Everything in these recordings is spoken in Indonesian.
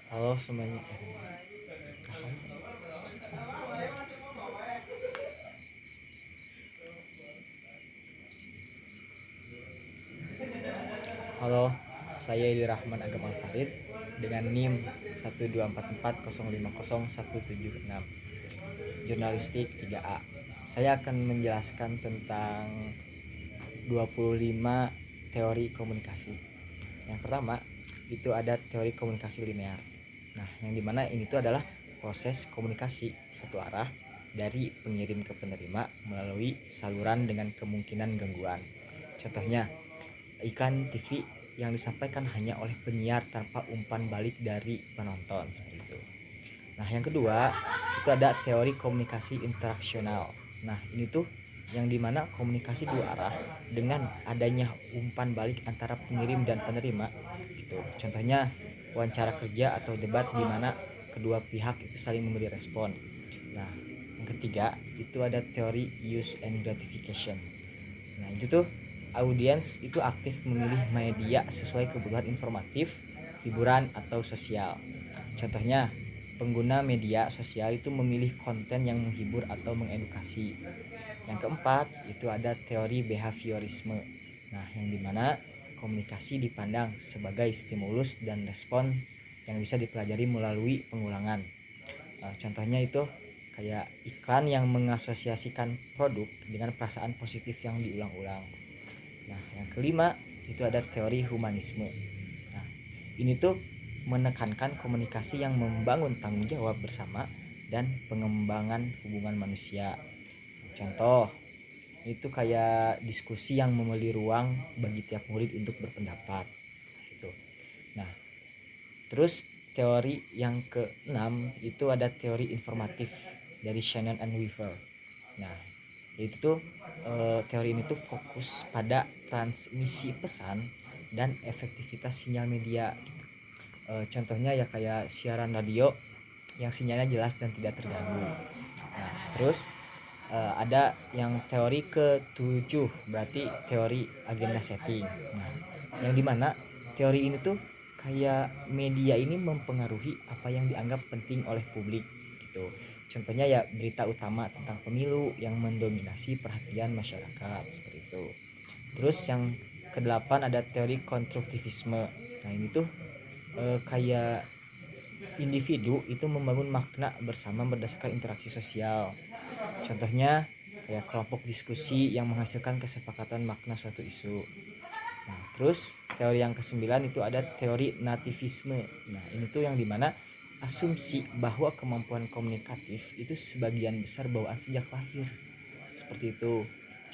Halo semuanya. Halo, saya Ili Rahman Agam Farid dengan NIM 12440500176, Jurnalistik 3A. Saya akan menjelaskan tentang 25 teori komunikasi. Yang pertama, itu ada teori komunikasi linear. Nah, yang dimana ini tuh adalah proses komunikasi satu arah dari pengirim ke penerima melalui saluran dengan kemungkinan gangguan. Contohnya, iklan TV yang disampaikan hanya oleh penyiar tanpa umpan balik dari penonton seperti itu. Nah, yang kedua itu ada teori komunikasi interaksional. Nah, ini tuh yang dimana komunikasi dua arah dengan adanya umpan balik antara pengirim dan penerima gitu. Contohnya wawancara kerja atau debat di mana kedua pihak itu saling memberi respon. Nah, yang ketiga itu ada teori use and gratification. Nah, itu tuh audiens itu aktif memilih media sesuai kebutuhan informatif, hiburan, atau sosial. Contohnya, pengguna media sosial itu memilih konten yang menghibur atau mengedukasi. Yang keempat, itu ada teori behaviorisme. Nah, yang dimana komunikasi dipandang sebagai stimulus dan respon yang bisa dipelajari melalui pengulangan. Contohnya itu kayak iklan yang mengasosiasikan produk dengan perasaan positif yang diulang-ulang. Nah, yang kelima itu ada teori humanisme. Nah, ini tuh menekankan komunikasi yang membangun tanggung jawab bersama dan pengembangan hubungan manusia. Contoh, itu kayak diskusi yang memberi ruang bagi tiap murid untuk berpendapat. Gitu. Nah, terus teori yang keenam itu ada teori informatif dari Shannon and Weaver. Nah, itu tuh teori ini tuh fokus pada transmisi pesan dan efektivitas sinyal media. Contohnya ya kayak siaran radio yang sinyalnya jelas dan tidak terganggu. Nah, terus ada yang teori ke-7, berarti teori agenda setting. Nah, yang dimana teori ini tuh kayak media ini mempengaruhi apa yang dianggap penting oleh publik gitu. Contohnya ya berita utama tentang pemilu yang mendominasi perhatian masyarakat seperti itu. Terus yang kedelapan ada teori konstruktivisme. Nah, ini tuh kayak individu itu membangun makna bersama berdasarkan interaksi sosial. Contohnya kayak kelompok diskusi yang menghasilkan kesepakatan makna suatu isu. Nah, terus teori yang kesembilan itu ada teori nativisme. Nah, ini tuh yang dimana asumsi bahwa kemampuan komunikatif itu sebagian besar bawaan sejak lahir. Seperti itu.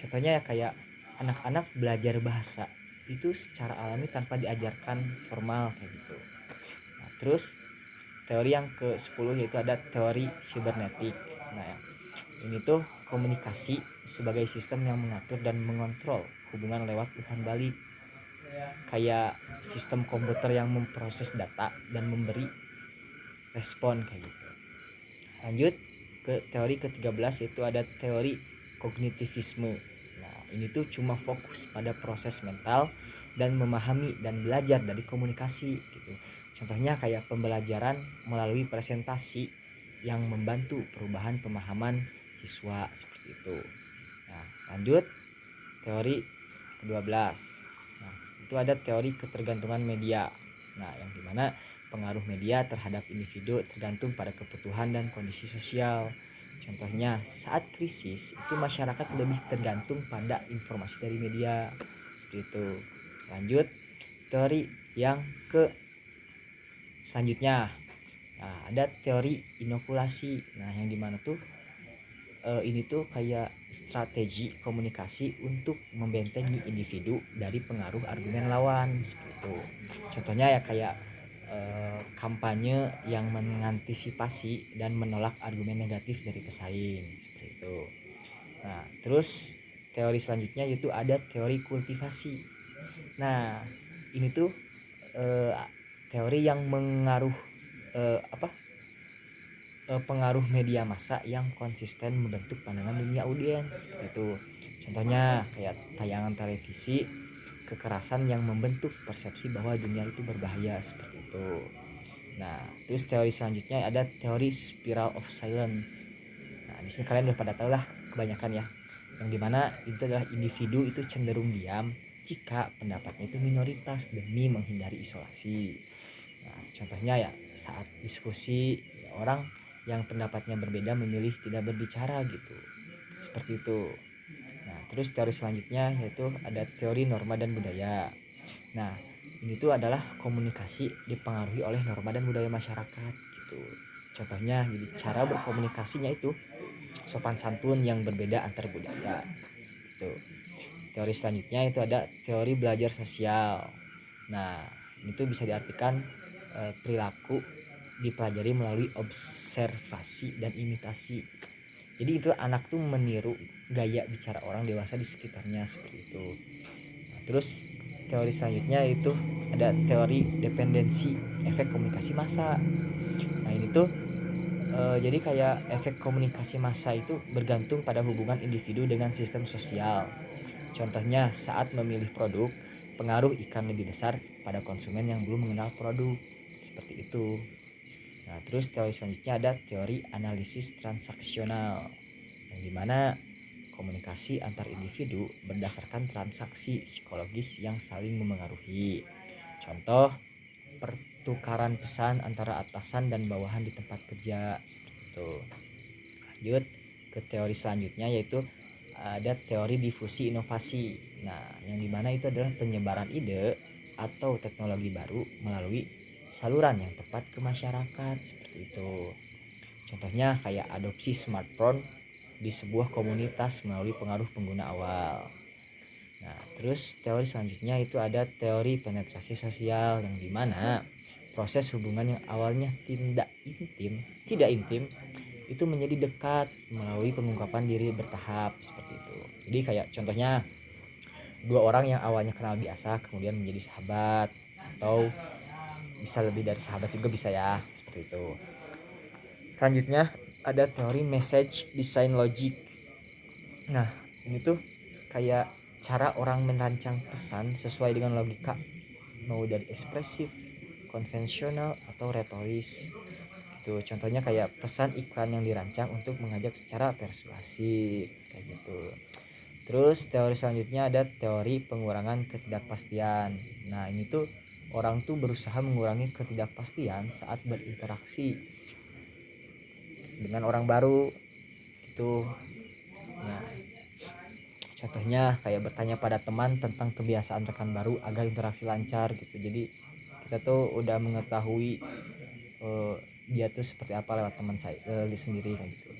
Contohnya ya kayak anak-anak belajar bahasa itu secara alami tanpa diajarkan formal kayak gitu. Nah, terus teori yang ke-10 yaitu ada teori sibernetik. Nah, ini tuh komunikasi sebagai sistem yang mengatur dan mengontrol hubungan lewat umpan balik. Kayak sistem komputer yang memproses data dan memberi respon kayak gitu. Lanjut ke teori ke-13 yaitu ada teori kognitivisme. Nah, ini tuh cuma fokus pada proses mental dan memahami dan belajar dari komunikasi gitu. Contohnya kayak pembelajaran melalui presentasi yang membantu perubahan pemahaman siswa seperti itu. Nah, lanjut teori ke-12. Nah, itu ada teori ketergantungan media. Nah, yang dimana pengaruh media terhadap individu tergantung pada kebutuhan dan kondisi sosial. Contohnya, saat krisis itu masyarakat lebih tergantung pada informasi dari media. Seperti itu. Lanjut, teori yang ke selanjutnya. Nah, ada teori inokulasi. Nah, yang dimana tuh ini tuh kayak strategi komunikasi untuk membentengi individu dari pengaruh argumen lawan seperti itu. Contohnya ya kayak kampanye yang mengantisipasi dan menolak argumen negatif dari pesaing seperti itu. Nah, terus teori selanjutnya yaitu ada teori kultivasi. Nah, ini tuh eh, teori yang mengaruh apa pengaruh media massa yang konsisten membentuk pandangan dunia audiens seperti itu. Contohnya kayak tayangan televisi kekerasan yang membentuk persepsi bahwa dunia itu berbahaya seperti itu. Nah, terus teori selanjutnya ada teori spiral of silence. Nah, di sini kalian udah pada tahu lah kebanyakan ya. Yang dimana itu adalah individu itu cenderung diam jika pendapatnya itu minoritas demi menghindari isolasi. Nah, contohnya ya saat diskusi orang yang pendapatnya berbeda memilih tidak berbicara gitu. Seperti itu. Nah, terus teori selanjutnya yaitu ada teori norma dan budaya. Nah, ini tuh adalah komunikasi dipengaruhi oleh norma dan budaya masyarakat gitu. Contohnya, jadi cara berkomunikasinya itu sopan santun yang berbeda antar budaya. Gitu. Teori selanjutnya itu ada teori belajar sosial. Nah, itu bisa diartikan perilaku dipelajari melalui observasi dan imitasi. Jadi itu anak tuh meniru gaya bicara orang dewasa di sekitarnya seperti itu. Nah, terus teori selanjutnya itu ada teori dependensi efek komunikasi massa. Nah ini tuh jadi kayak efek komunikasi massa itu bergantung pada hubungan individu dengan sistem sosial. Contohnya saat memilih produk, pengaruh iklan lebih besar pada konsumen yang belum mengenal produk. Seperti itu. Nah, terus teori selanjutnya ada teori analisis transaksional, yang dimana komunikasi antar individu berdasarkan transaksi psikologis yang saling memengaruhi. Contoh, pertukaran pesan antara atasan dan bawahan di tempat kerja. Seperti itu. Lanjut ke teori selanjutnya yaitu ada teori difusi inovasi. Nah, yang dimana itu adalah penyebaran ide atau teknologi baru melalui saluran yang tepat ke masyarakat seperti itu. Contohnya kayak adopsi smartphone di sebuah komunitas melalui pengaruh pengguna awal. Nah, terus teori selanjutnya itu ada teori penetrasi sosial yang dimana proses hubungan yang awalnya tidak intim itu menjadi dekat melalui pengungkapan diri bertahap seperti itu. Jadi kayak contohnya dua orang yang awalnya kenal biasa kemudian menjadi sahabat, atau bisa lebih dari sahabat juga bisa ya, seperti itu. Selanjutnya ada teori message design logic. Nah, ini tuh kayak cara orang merancang pesan sesuai dengan logika, mau dari ekspresif, konvensional atau retoris. Gitu. Contohnya kayak pesan iklan yang dirancang untuk mengajak secara persuasif kayak gitu. Terus teori selanjutnya ada teori pengurangan ketidakpastian. Nah, ini tuh orang tuh berusaha mengurangi ketidakpastian saat berinteraksi dengan orang baru gitu. Nah, contohnya kayak bertanya pada teman tentang kebiasaan rekan baru agar interaksi lancar gitu. Jadi kita tuh udah mengetahui dia tuh seperti apa lewat teman saya sendiri kayak gitu.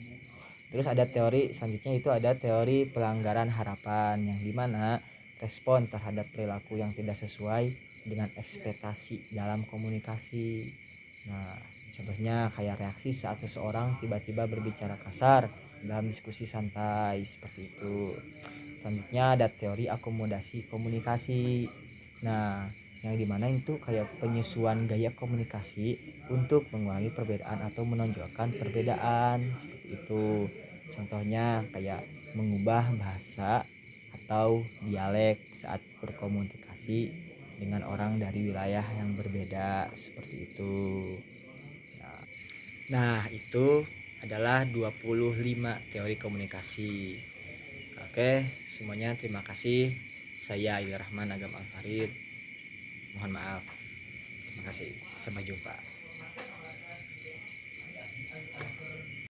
Terus ada teori selanjutnya itu ada teori pelanggaran harapan, yang dimana respon terhadap perilaku yang tidak sesuai dengan ekspektasi dalam komunikasi. Nah, contohnya kayak reaksi saat seseorang tiba-tiba berbicara kasar dalam diskusi santai seperti itu. Selanjutnya ada teori akomodasi komunikasi. Nah, yang dimana itu kayak penyesuaian gaya komunikasi untuk mengurangi perbedaan atau menonjolkan perbedaan seperti itu. Contohnya kayak mengubah bahasa atau dialek saat berkomunikasi dengan orang dari wilayah yang berbeda seperti itu. Nah, itu adalah 25 teori komunikasi. Oke, semuanya terima kasih. Saya Aidil Rahman Agam Alfarid. Mohon maaf. Terima kasih. Sampai jumpa.